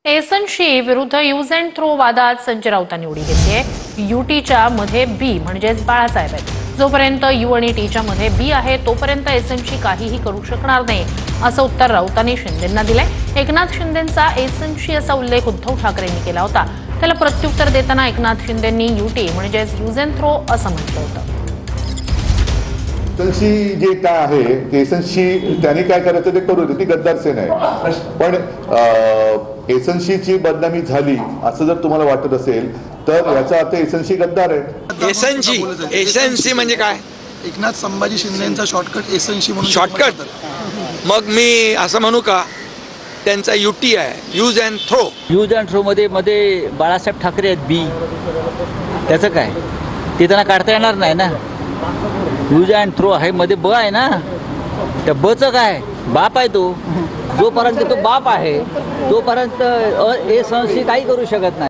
SNC विरुद्ध use and throw वादात संजय राऊतांनी उडी घेतलीये। यूटीच्या मध्ये बी म्हणजेच बाळासाहेब आहेत। जोपर्यंत यू आणि टीच्या मध्ये बी आहे तोपर्यंत एसएनसी काहीही करू शकणार नाही असं उत्तर राऊतांनी शिंदेंना दिलंय। एकनाथ शिंदेंचा एसएनसी असा उल्लेख उद्धव ठाकरेंनी केला होता। त्याला प्रत्युत्तर देताना एकनाथ शिंदेंनी यूटी म्हणजेच यूज अँड थ्रो असं म्हटलं होतं। एसएनसी जे काय आहे ते एसएनसी त्यांनी काय करायचं ते करू दे, ती गद्दार सेना आहे। पण एसएनसीची बदनामी झाली असं जर तुम्हाला वाटत असेल तर याचा अर्थ एसएनसी गद्दार आहे। एसएनसी म्हणजे काय? एकनाथ संभाजी शिंदेचा शॉर्टकट एसएनसी म्हणून। शॉर्टकट? मग मी असं म्हणू का त्यांचा यूटी आहे, use and throw. Use and throw मध्ये बाळासाहेब ठाकरे आहेत बी, त्याचं काय? ते त्यांना काढता येणार नाही ना। यूज अँड थ्रो आहे मध्ये ब आहे ना, त्या बचं काय? बाप आहे तो। जोपर्यंत तो बाप आहे तोपर्यंत एसएनसी काही करू शकत नाही।